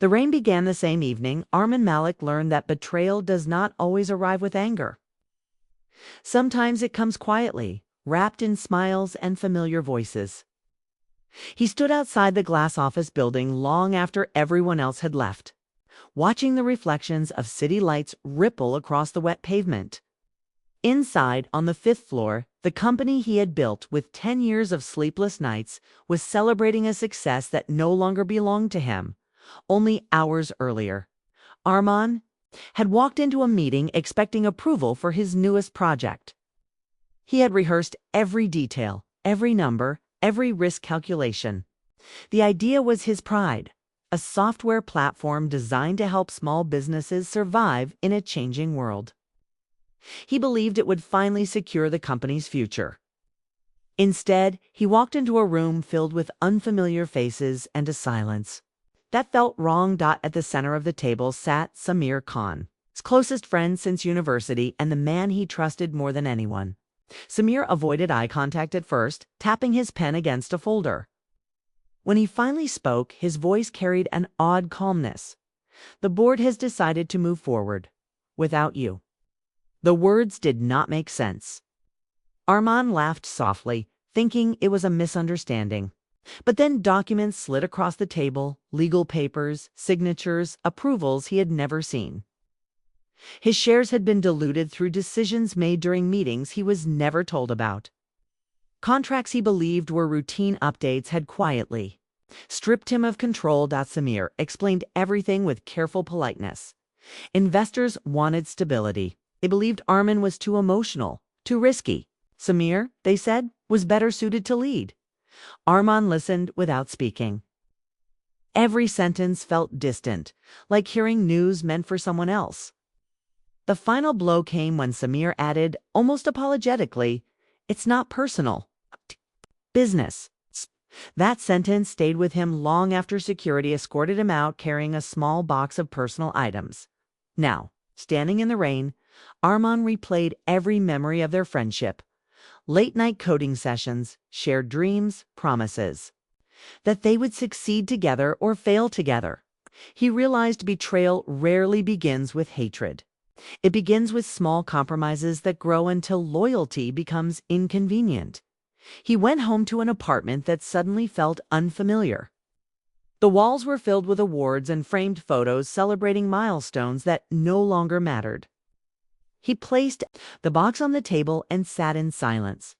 The rain began the same evening. Armin Malik learned that betrayal does not always arrive with anger. Sometimes it comes quietly, wrapped in smiles and familiar voices. He stood outside the glass office building long after everyone else had left, watching the reflections of city lights ripple across the wet pavement. Inside, on the 5th floor, the company he had built with 10 years of sleepless nights was celebrating a success that no longer belonged to him. Only hours earlier, Arman had walked into a meeting expecting approval for his newest project. He had rehearsed every detail, every number, every risk calculation. The idea was his pride, a software platform designed to help small businesses survive in a changing world. He believed it would finally secure the company's future. Instead, he walked into a room filled with unfamiliar faces and a silence that felt wrong. At the center of the table sat Samir Khan, his closest friend since university and the man he trusted more than anyone. Samir avoided eye contact at first, tapping his pen against a folder. When he finally spoke, his voice carried an odd calmness. "The board has decided to move forward. Without you." The words did not make sense. Arman laughed softly, thinking it was a misunderstanding. But then documents slid across the table, legal papers, signatures, approvals he had never seen. His shares had been diluted through decisions made during meetings he was never told about. Contracts he believed were routine updates had quietly stripped him of control. Samir explained everything with careful politeness. Investors wanted stability. They believed Armin was too emotional, too risky. Samir, they said, was better suited to lead. Arman listened without speaking. Every sentence felt distant, like hearing news meant for someone else. The final blow came when Samir added, almost apologetically, "It's not personal. Business." That sentence stayed with him long after security escorted him out carrying a small box of personal items. Now, standing in the rain, Arman replayed every memory of their friendship. Late-night coding sessions, shared dreams, promises. That they would succeed together or fail together. He realized betrayal rarely begins with hatred. It begins with small compromises that grow until loyalty becomes inconvenient. He went home to an apartment that suddenly felt unfamiliar. The walls were filled with awards and framed photos celebrating milestones that no longer mattered. He placed the box on the table and sat in silence.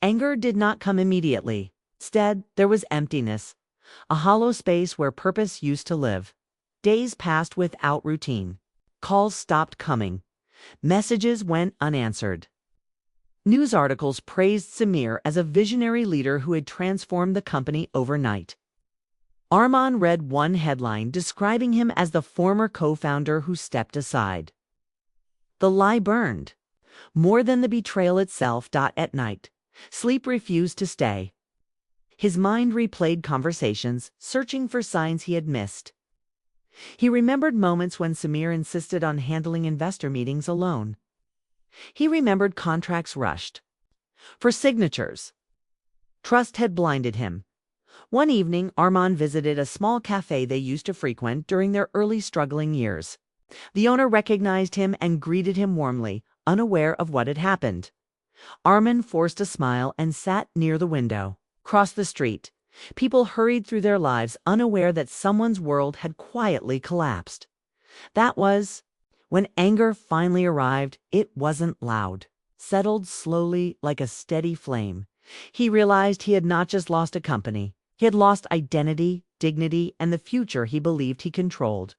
Anger did not come immediately. Instead, there was emptiness, a hollow space where purpose used to live. Days passed without routine. Calls stopped coming. Messages went unanswered. News articles praised Samir as a visionary leader who had transformed the company overnight. Arman read one headline describing him as the former co-founder who stepped aside. The lie burned. More than the betrayal itself. At night, sleep refused to stay. His mind replayed conversations, searching for signs he had missed. He remembered moments when Samir insisted on handling investor meetings alone. He remembered contracts rushed for signatures. Trust had blinded him. One evening, Arman visited a small cafe they used to frequent during their early struggling years. The owner recognized him and greeted him warmly, unaware of what had happened. Arman forced a smile and sat near the window. Across the street, people hurried through their lives, unaware that someone's world had quietly collapsed. That was when anger finally arrived. It wasn't loud, settled slowly like a steady flame. He realized he had not just lost a company. He had lost identity, dignity, and the future he believed he controlled.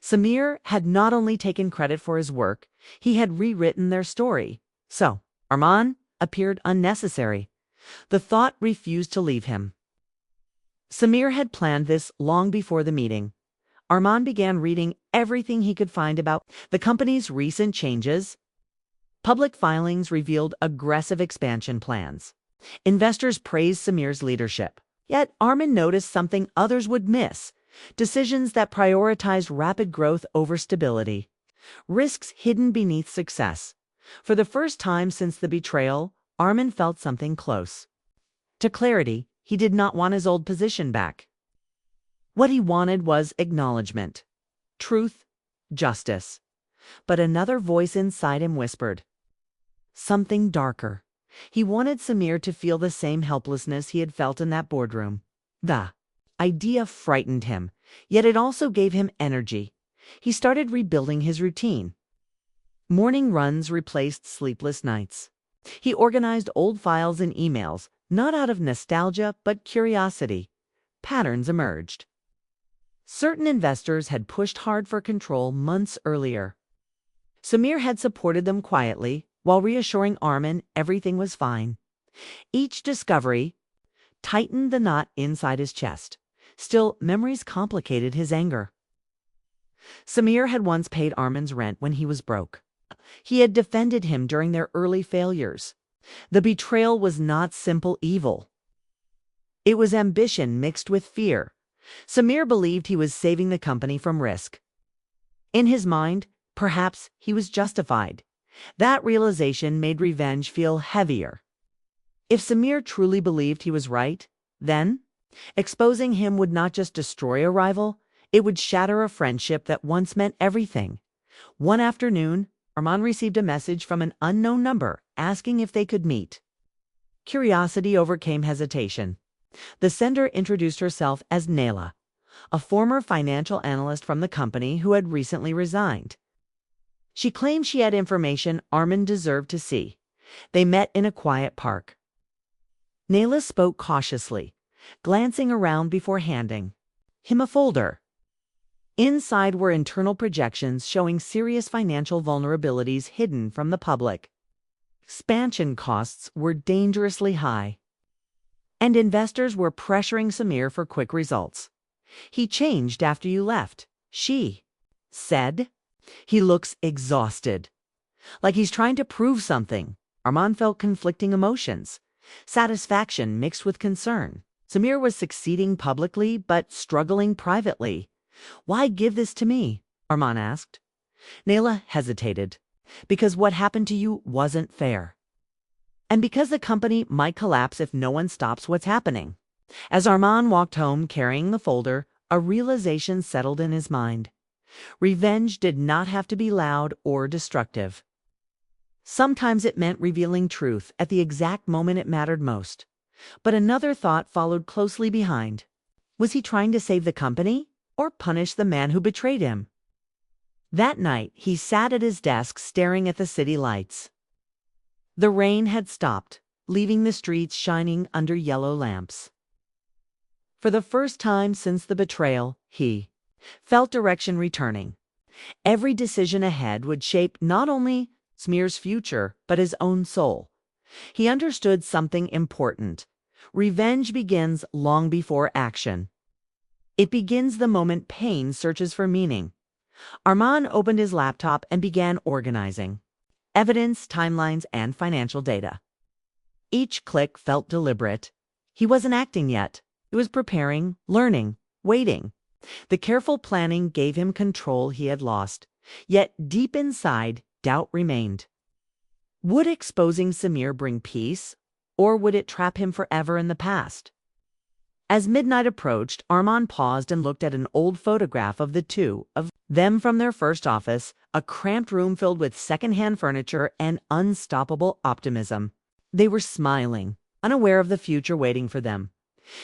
Samir had not only taken credit for his work, he had rewritten their story. So, Arman appeared unnecessary. The thought refused to leave him. Samir had planned this long before the meeting. Arman began reading everything he could find about the company's recent changes. Public filings revealed aggressive expansion plans. Investors praised Samir's leadership. Yet Arman noticed something others would miss: decisions that prioritized rapid growth over stability. Risks hidden beneath success. For the first time since the betrayal, Arman felt something close to clarity. He did not want his old position back. What he wanted was acknowledgement, truth, justice. But another voice inside him whispered something darker. He wanted Samir to feel the same helplessness he had felt in that boardroom. The idea frightened him, yet it also gave him energy. He started rebuilding his routine. Morning runs replaced sleepless nights. He organized old files and emails, not out of nostalgia but curiosity. Patterns emerged. Certain investors had pushed hard for control months earlier. Samir had supported them quietly, while reassuring Armin everything was fine. Each discovery tightened the knot inside his chest. Still, memories complicated his anger. Samir had once paid Armin's rent when he was broke. He had defended him during their early failures. The betrayal was not simple evil. It was ambition mixed with fear. Samir believed he was saving the company from risk. In his mind, perhaps he was justified. That realization made revenge feel heavier. If Samir truly believed he was right, then exposing him would not just destroy a rival, it would shatter a friendship that once meant everything. One afternoon, Arman received a message from an unknown number asking if they could meet. Curiosity overcame hesitation. The sender introduced herself as Nayla, a former financial analyst from the company who had recently resigned. She claimed she had information Armin deserved to see. They met in a quiet park. Nayla spoke cautiously, glancing around before handing him a folder. Inside were internal projections showing serious financial vulnerabilities hidden from the public. Expansion costs were dangerously high, and investors were pressuring Samir for quick results. "He changed after you left," she said. "He looks exhausted, like he's trying to prove something." Arman felt conflicting emotions, satisfaction mixed with concern. Samir was succeeding publicly but struggling privately. "Why give this to me?" Arman asked. Nayla hesitated. "Because what happened to you wasn't fair. And because the company might collapse if no one stops what's happening." As Arman walked home carrying the folder, a realization settled in his mind. Revenge did not have to be loud or destructive. Sometimes it meant revealing truth at the exact moment it mattered most. But another thought followed closely behind. Was he trying to save the company or punish the man who betrayed him? That night, he sat at his desk staring at the city lights. The rain had stopped, leaving the streets shining under yellow lamps. For the first time since the betrayal, he felt direction returning. Every decision ahead would shape not only Samir's future, but his own soul. He understood something important. Revenge begins long before action. It begins the moment pain searches for meaning. Arman opened his laptop and began organizing evidence, timelines, and financial data. Each click felt deliberate. He wasn't acting yet. He was preparing, learning, waiting. The careful planning gave him control he had lost. Yet deep inside, doubt remained. Would exposing Samir bring peace, or would it trap him forever in the past? As midnight approached, Arman paused and looked at an old photograph of the two of them from their first office, a cramped room filled with secondhand furniture and unstoppable optimism. They were smiling, unaware of the future waiting for them.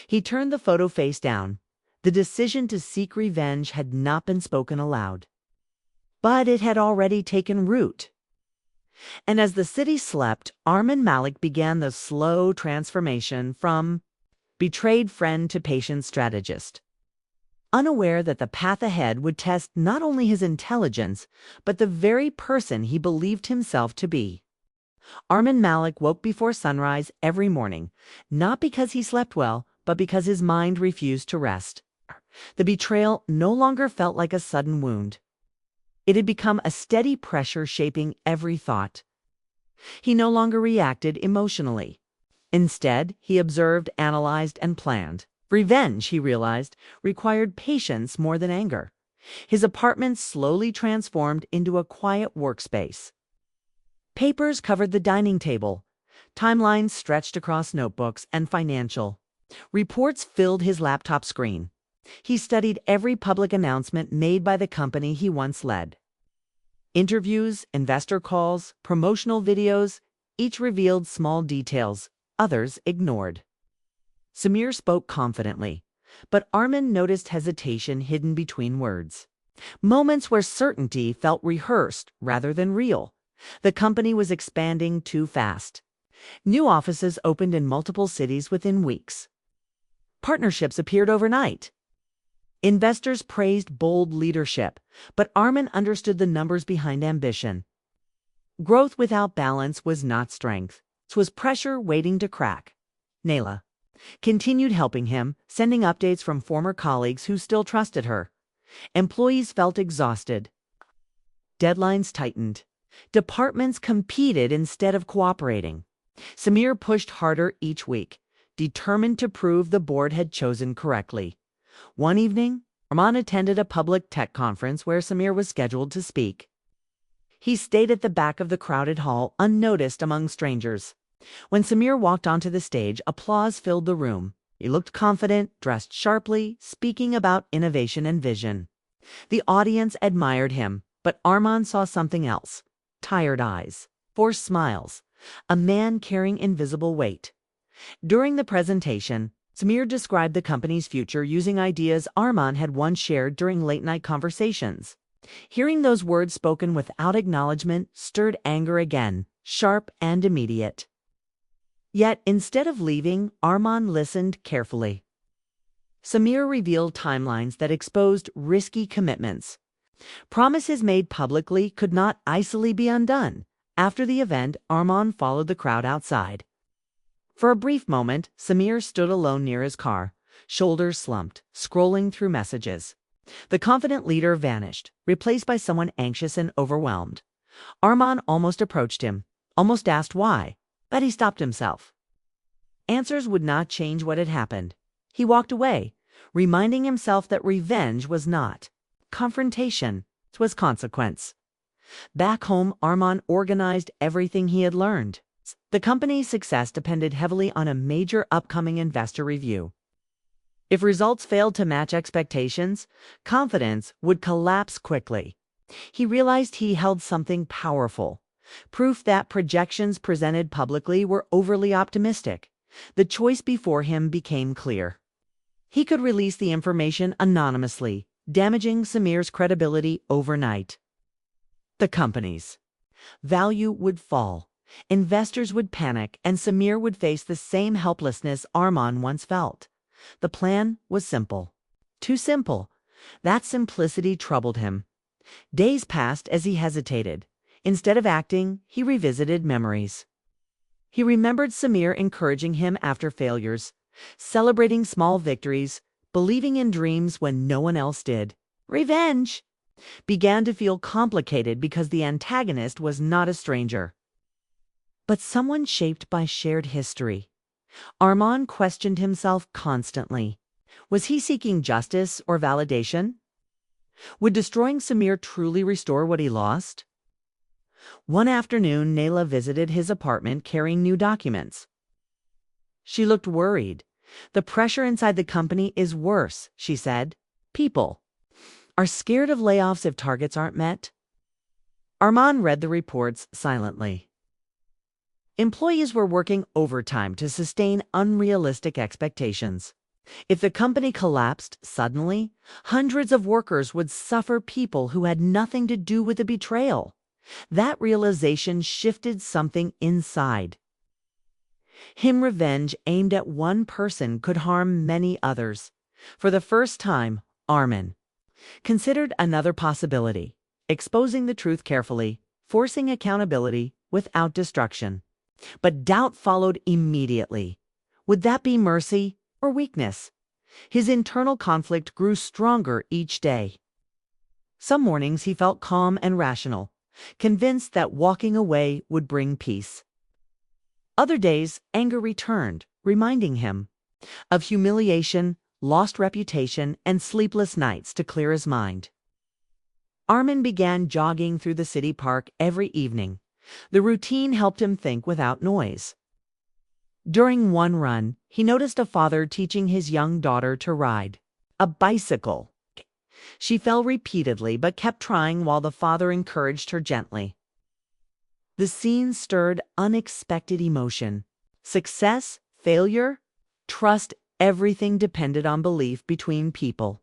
He turned the photo face down. The decision to seek revenge had not been spoken aloud, but it had already taken root. And as the city slept, Armin Malik began the slow transformation from betrayed friend to patient strategist. Unaware that the path ahead would test not only his intelligence, but the very person he believed himself to be. Armin Malik woke before sunrise every morning, not because he slept well, but because his mind refused to rest. The betrayal no longer felt like a sudden wound. It had become a steady pressure shaping every thought. He no longer reacted emotionally. Instead, he observed, analyzed, and planned. Revenge, he realized, required patience more than anger. His apartment slowly transformed into a quiet workspace. Papers covered the dining table. Timelines stretched across notebooks and financial reports filled his laptop screen. He studied every public announcement made by the company he once led. Interviews, investor calls, promotional videos, each revealed small details, others ignored. Samir spoke confidently, but Armin noticed hesitation hidden between words. Moments where certainty felt rehearsed rather than real. The company was expanding too fast. New offices opened in multiple cities within weeks. Partnerships appeared overnight. Investors praised bold leadership, but Armin understood the numbers behind ambition. Growth without balance was not strength. It was pressure waiting to crack. Nayla continued helping him, sending updates from former colleagues who still trusted her. Employees felt exhausted. Deadlines tightened. Departments competed instead of cooperating. Samir pushed harder each week, determined to prove the board had chosen correctly. One evening, Arman attended a public tech conference where Samir was scheduled to speak. He stayed at the back of the crowded hall, unnoticed among strangers. When Samir walked onto the stage, applause filled the room. He looked confident, dressed sharply, speaking about innovation and vision. The audience admired him, but Arman saw something else. Tired eyes, forced smiles, a man carrying invisible weight. During the presentation, Samir described the company's future using ideas Arman had once shared during late-night conversations. Hearing those words spoken without acknowledgement stirred anger again, sharp and immediate. Yet, instead of leaving, Arman listened carefully. Samir revealed timelines that exposed risky commitments. Promises made publicly could not easily be undone. After the event, Arman followed the crowd outside. For a brief moment, Samir stood alone near his car, shoulders slumped, scrolling through messages. The confident leader vanished, replaced by someone anxious and overwhelmed. Arman almost approached him, almost asked why, but he stopped himself. Answers would not change what had happened. He walked away, reminding himself that revenge was not confrontation, it was consequence. Back home, Arman organized everything he had learned. The company's success depended heavily on a major upcoming investor review. If results failed to match expectations, confidence would collapse quickly. He realized he held something powerful, proof that projections presented publicly were overly optimistic. The choice before him became clear. He could release the information anonymously, damaging Samir's credibility overnight. The company's value would fall. Investors would panic, and Samir would face the same helplessness Arman once felt. The plan was simple. Too simple. That simplicity troubled him. Days passed as he hesitated. Instead of acting, he revisited memories. He remembered Samir encouraging him after failures, celebrating small victories, believing in dreams when no one else did. Revenge began to feel complicated because the antagonist was not a stranger, but someone shaped by shared history. Arman questioned himself constantly. Was he seeking justice or validation? Would destroying Samir truly restore what he lost? One afternoon, Nayla visited his apartment carrying new documents. She looked worried. The pressure inside the company is worse, she said. People are scared of layoffs if targets aren't met. Arman read the reports silently. Employees were working overtime to sustain unrealistic expectations. If the company collapsed suddenly, hundreds of workers would suffer, people who had nothing to do with the betrayal. That realization shifted something inside him. Revenge aimed at one person could harm many others. For the first time, Armin considered another possibility: exposing the truth carefully, forcing accountability without destruction. But doubt followed immediately. Would that be mercy or weakness? His internal conflict grew stronger each day. Some mornings he felt calm and rational, convinced that walking away would bring peace. Other days, anger returned, reminding him of humiliation, lost reputation, and sleepless nights to clear his mind. Armin began jogging through the city park every evening. The routine helped him think without noise. During one run, he noticed a father teaching his young daughter to ride. A bicycle. She fell repeatedly but kept trying while the father encouraged her gently. The scene stirred unexpected emotion. Success, failure, trust, everything depended on belief between people.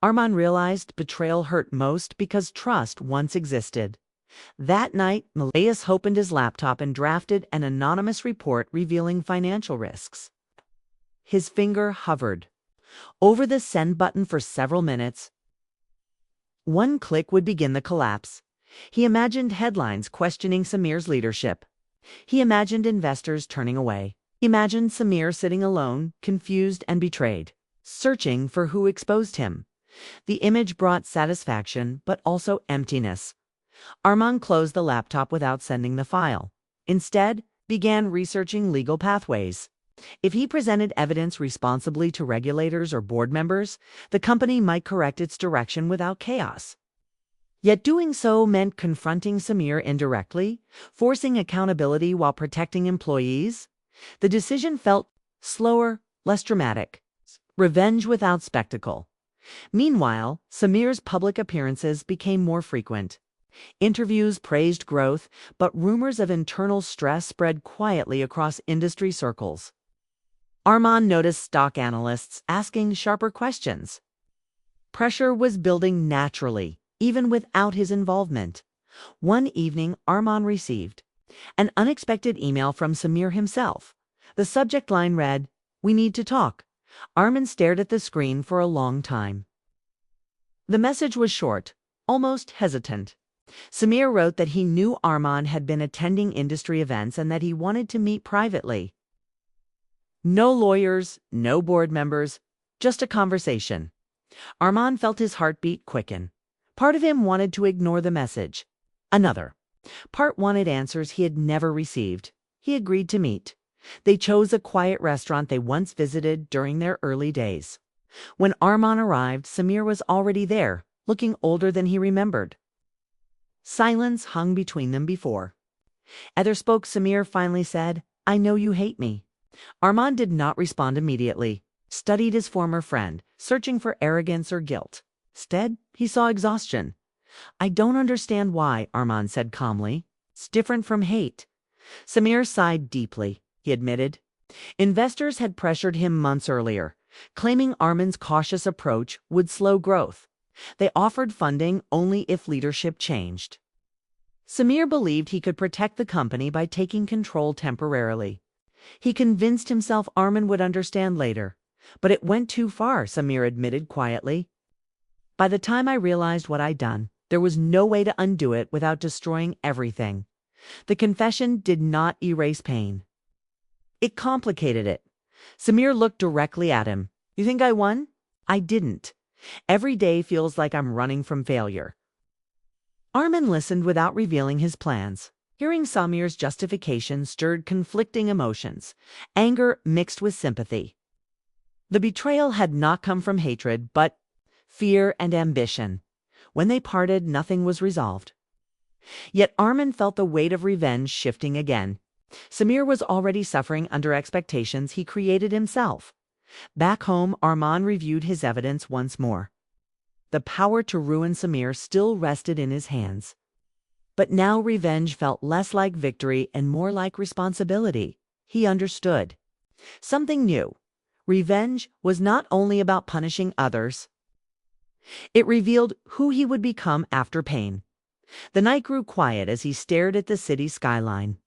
Armand realized betrayal hurt most because trust once existed. That night, Matthias opened his laptop and drafted an anonymous report revealing financial risks. His finger hovered over the send button for several minutes. One click would begin the collapse. He imagined headlines questioning Samir's leadership. He imagined investors turning away. He imagined Samir sitting alone, confused and betrayed, searching for who exposed him. The image brought satisfaction, but also emptiness. Armand closed the laptop without sending the file. Instead, began researching legal pathways. If he presented evidence responsibly to regulators or board members, the company might correct its direction without chaos. Yet doing so meant confronting Samir indirectly, forcing accountability while protecting employees. The decision felt slower, less dramatic. Revenge without spectacle. Meanwhile, Samir's public appearances became more frequent. Interviews praised growth, but rumors of internal stress spread quietly across industry circles. Armand noticed stock analysts asking sharper questions. Pressure was building naturally, even without his involvement. One evening, Armand received an unexpected email from Samir himself. The subject line read, "We need to talk." Armand stared at the screen for a long time. The message was short, almost hesitant. Samir wrote that he knew Armand had been attending industry events and that he wanted to meet privately. No lawyers, no board members, just a conversation. Armand felt his heartbeat quicken. Part of him wanted to ignore the message. Another part wanted answers he had never received. He agreed to meet. They chose a quiet restaurant they once visited during their early days. When Armand arrived, Samir was already there, looking older than he remembered. Silence hung between them before. As they spoke, Samir finally said, "I know you hate me." Armand did not respond immediately, studied his former friend, searching for arrogance or guilt. Instead, he saw exhaustion. "I don't understand why," Armand said calmly. "It's different from hate." Samir sighed deeply, he admitted. Investors had pressured him months earlier, claiming Armand's cautious approach would slow growth. They offered funding only if leadership changed. Samir believed he could protect the company by taking control temporarily. He convinced himself Armand would understand later. But it went too far, Samir admitted quietly. "By the time I realized what I'd done, there was no way to undo it without destroying everything." The confession did not erase pain. It complicated it. Samir looked directly at him. "You think I won?" "I didn't. Every day feels like I'm running from failure." Armand listened without revealing his plans. Hearing Samir's justification stirred conflicting emotions, anger mixed with sympathy. The betrayal had not come from hatred, but fear and ambition. When they parted, nothing was resolved. Yet Armand felt the weight of revenge shifting again. Samir was already suffering under expectations he created himself. Back home, Armand reviewed his evidence once more. The power to ruin Samir still rested in his hands. But now revenge felt less like victory and more like responsibility. He understood something new. Revenge was not only about punishing others. It revealed who he would become after pain. The night grew quiet as he stared at the city skyline.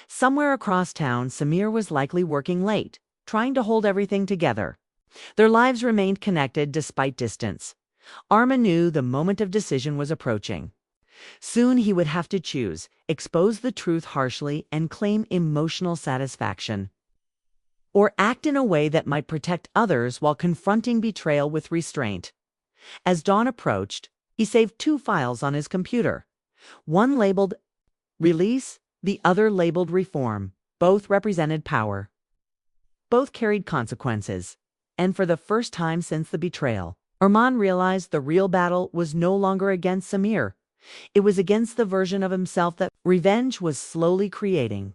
Somewhere across town, Samir was likely working late, trying to hold everything together. Their lives remained connected despite distance. Armand knew the moment of decision was approaching. Soon he would have to choose, expose the truth harshly and claim emotional satisfaction, or act in a way that might protect others while confronting betrayal with restraint. As dawn approached, he saved 2 files on his computer. One labeled Release, the other labeled Reform. Both represented power. Both carried consequences. And for the first time since the betrayal, Armand realized the real battle was no longer against Samir. It was against the version of himself that revenge was slowly creating.